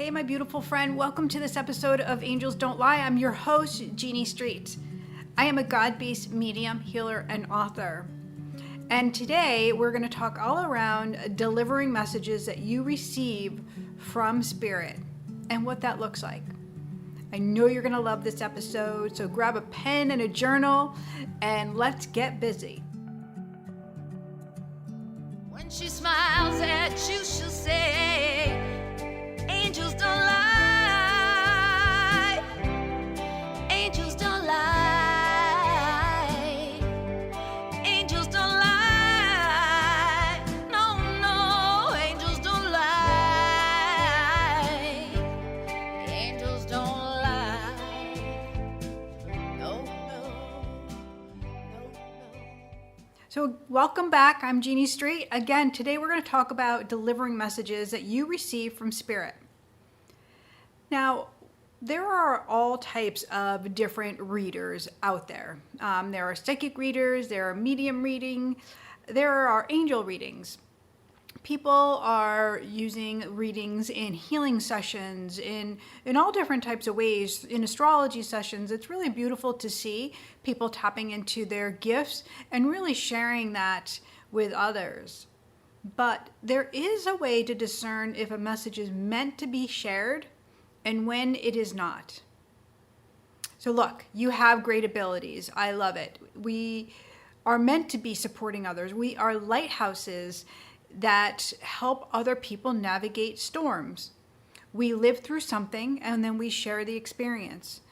Hey, my beautiful friend, welcome to this episode of Angels Don't Lie. I'm your host, Jeanne Street. I am a God-based medium, healer, and author. And today we're going to talk all around delivering messages that you receive from Spirit and what that looks like. I know you're going to love this episode, so grab a pen and a journal and let's get busy. When she smiles at you, she'll say, angels don't lie. Angels don't lie. Angels don't lie. No, no, angels don't lie. Angels don't lie. No, no, no, no. So welcome back. I'm Jeanne Street. Again, today we're going to talk about delivering messages that you receive from Spirit. Now, there are all types of different readers out there. There are psychic readers, there are medium reading, there are angel readings. People are using readings in healing sessions, in all different types of ways, in astrology sessions. It's really beautiful to see people tapping into their gifts and really sharing that with others. But there is a way to discern if a message is meant to be shared and when it is not. So look, you have great abilities. I love it. We are meant to be supporting others. We are lighthouses that help other people navigate storms. We live through something and then we share the experience.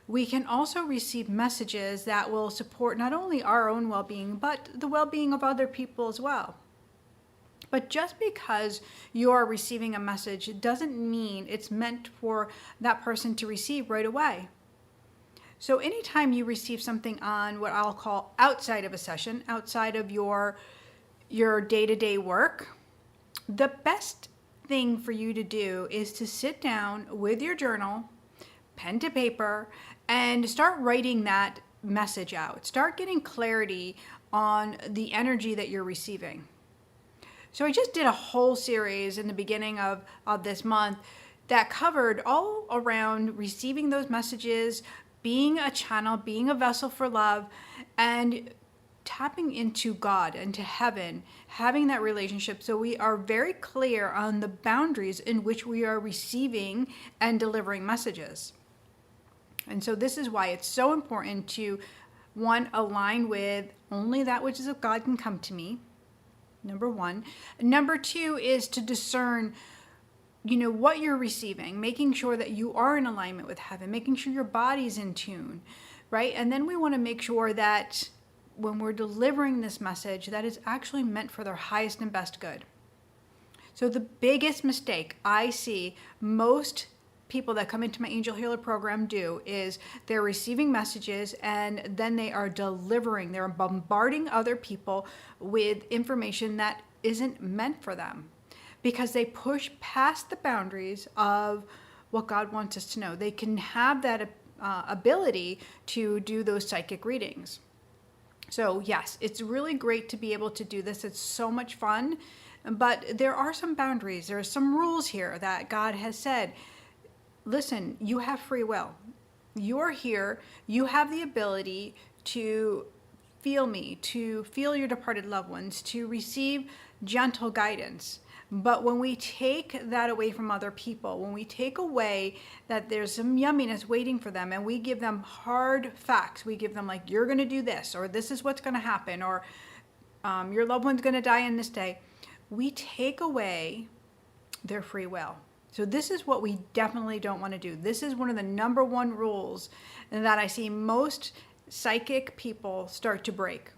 We can also receive messages that will support not only our own well-being, but the well-being of other people as well. But just because you are receiving a message, it doesn't mean it's meant for that person to receive right away. So anytime you receive something on what I'll call outside of a session, outside of your day-to-day work, the best thing for you to do is to sit down with your journal, pen to paper, and start writing that message out. Start getting clarity on the energy that you're receiving. So I just did a whole series in the beginning of this month that covered all around receiving those messages, being a channel, being a vessel for love, and tapping into God, into heaven, having that relationship so we are very clear on the boundaries in which we are receiving and delivering messages. And so this is why it's so important to, one, align with only that which is of God can come to me. Number one. Number two is to discern, what you're receiving, making sure that you are in alignment with heaven, making sure your body's in tune, right? And then we want to make sure that when we're delivering this message, that is actually meant for their highest and best good. So the biggest mistake I see most people that come into my Angel Healer program do is they're receiving messages and then they are delivering, they're bombarding other people with information that isn't meant for them because they push past the boundaries of what God wants us to know. They can have that ability to do those psychic readings. So yes, it's really great to be able to do this. It's so much fun, but there are some boundaries. There are some rules here that God has said. Listen, you have free will. You're here. You have the ability to feel me, to feel your departed loved ones, to receive gentle guidance. But when we take that away from other people, when we take away that there's some yumminess waiting for them and we give them hard facts, we give them like, you're going to do this, or this is what's going to happen, or your loved one's going to die in this day, we take away their free will. So this is what we definitely don't want to do. This is one of the number one rules that I see most psychic people start to break.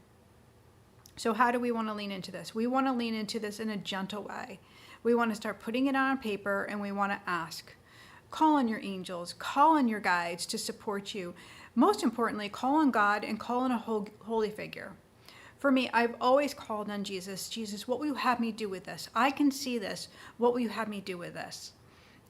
So how do we want to lean into this? We want to lean into this in a gentle way. We want to start putting it on paper and we want to ask. Call on your angels, call on your guides to support you. Most importantly, call on God and call on a holy figure. For me, I've always called on Jesus. Jesus, what will you have me do with this? I can see this. What will you have me do with this?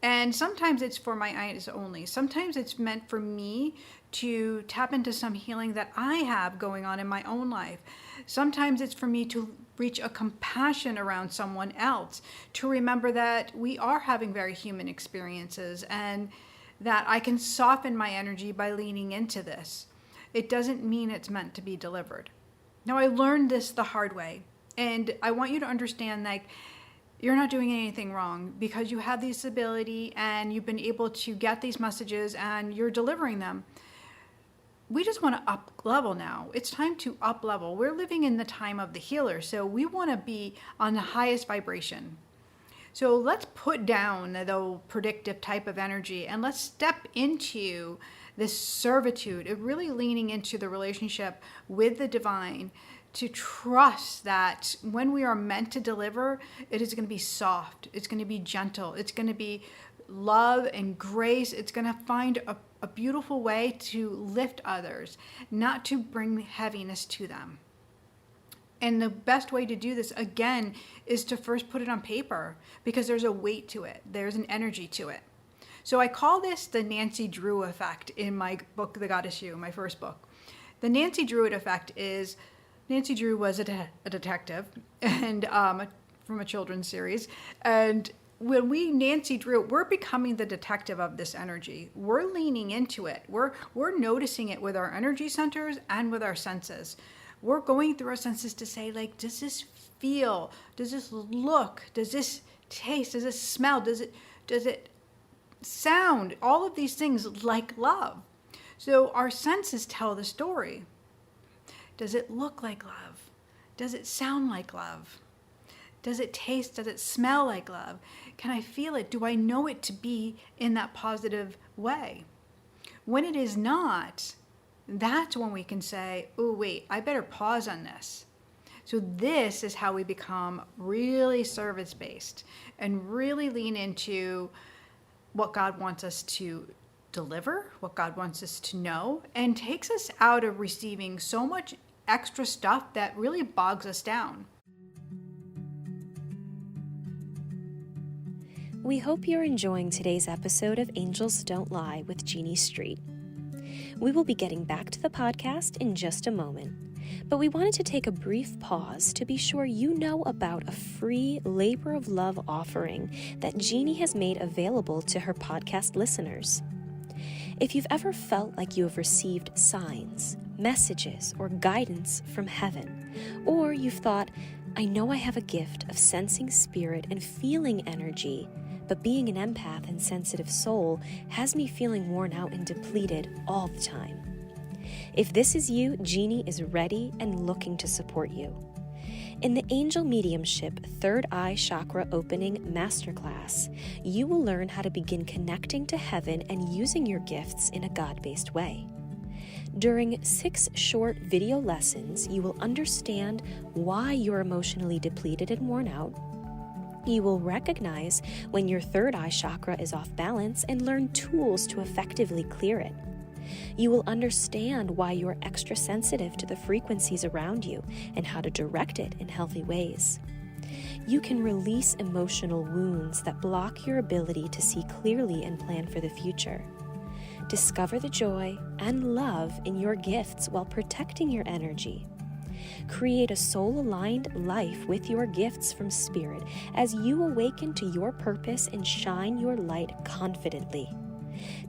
And sometimes it's for my eyes only. Sometimes it's meant for me to tap into some healing that I have going on in my own life. Sometimes it's for me to reach a compassion around someone else, to remember that we are having very human experiences and that I can soften my energy by leaning into this. It doesn't mean it's meant to be delivered. Now, I learned this the hard way, and I want you to understand, like, you're not doing anything wrong because you have this ability and you've been able to get these messages and you're delivering them. We just want to up level now. It's time to up level. We're living in the time of the healer, so we want to be on the highest vibration. So let's put down the predictive type of energy and let's step into this servitude of really leaning into the relationship with the divine, to trust that when we are meant to deliver, it is going to be soft, it's going to be gentle, it's going to be love and grace. It's going to find a beautiful way to lift others, not to bring heaviness to them. And the best way to do this, again, is to first put it on paper, because there's a weight to it. There's an energy to it. So I call this the Nancy Drew effect in my book, The Goddess You, my first book. The Nancy Drew effect is, Nancy Drew was a detective and from a children's series. And when we Nancy Drew, we're becoming the detective of this energy. We're leaning into it. We're noticing it with our energy centers and with our senses. We're going through our senses to say, like, does this feel? Does this look? Does this taste? Does it smell? Does it sound? All of these things like love. So our senses tell the story. Does it look like love? Does it sound like love? Does it taste? Does it smell like love? Can I feel it? Do I know it to be in that positive way? When it is not, that's when we can say, oh, wait, I better pause on this. So this is how we become really service-based and really lean into what God wants us to deliver, what God wants us to know, and takes us out of receiving so much extra stuff that really bogs us down. We hope you're enjoying today's episode of Angels Don't Lie with Jeanne Street. We will be getting back to the podcast in just a moment, but we wanted to take a brief pause to be sure you know about a free labor of love offering that Jeanne has made available to her podcast listeners. If you've ever felt like you have received signs, messages, or guidance from heaven, or you've thought, I know I have a gift of sensing spirit and feeling energy, but being an empath and sensitive soul has me feeling worn out and depleted all the time. If this is you, Jeanne is ready and looking to support you. In the Angel Mediumship Third Eye Chakra Opening Masterclass, you will learn how to begin connecting to heaven and using your gifts in a God-based way. During 6 short video lessons, you will understand why you're emotionally depleted and worn out. You will recognize when your third eye chakra is off balance and learn tools to effectively clear it. You will understand why you are extra sensitive to the frequencies around you and how to direct it in healthy ways. You can release emotional wounds that block your ability to see clearly and plan for the future. Discover the joy and love in your gifts while protecting your energy. Create a soul-aligned life with your gifts from Spirit as you awaken to your purpose and shine your light confidently.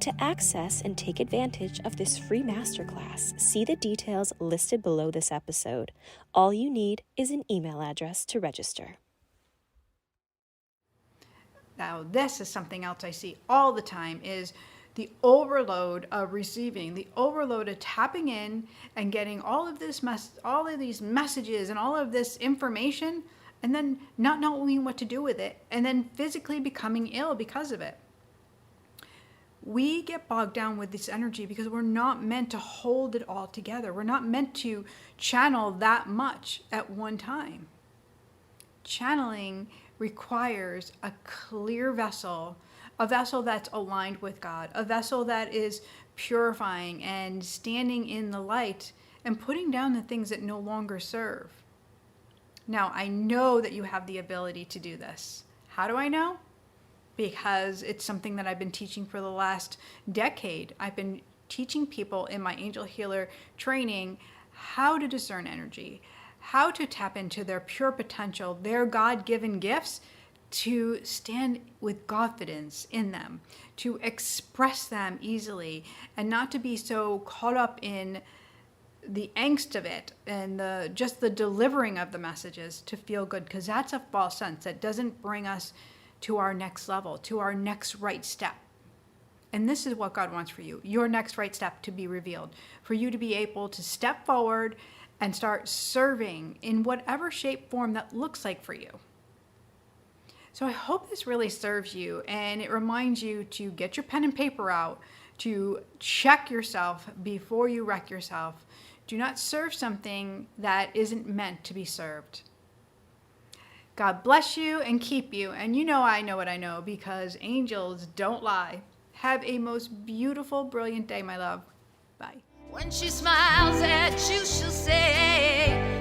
To access and take advantage of this free masterclass, see the details listed below this episode. All you need is an email address to register. Now, this is something else I see all the time, is the overload of receiving, the overload of tapping in and getting all of these messages and all of this information, and then not knowing what to do with it, and then physically becoming ill because of it. We get bogged down with this energy because we're not meant to hold it all together. We're not meant to channel that much at one time. Channeling requires a clear vessel, a vessel that's aligned with God, a vessel that is purifying and standing in the light and putting down the things that no longer serve. Now, I know that you have the ability to do this. How do I know? because it's something that I've been teaching for the last decade. I've been teaching people in my angel healer training how to discern energy, how to tap into their pure potential, their God-given gifts, to stand with confidence in them, to express them easily, and not to be so caught up in the angst of it and just the delivering of the messages to feel good, because that's a false sense that doesn't bring us to our next level, to our next right step. And this is what God wants for you, your next right step to be revealed, for you to be able to step forward and start serving in whatever shape, form that looks like for you. So I hope this really serves you, and it reminds you to get your pen and paper out, to check yourself before you wreck yourself. Do not serve something that isn't meant to be served. God bless you and keep you. And you know I know what I know, because angels don't lie. Have a most beautiful, brilliant day, my love. Bye. When she smiles at you, she'll say,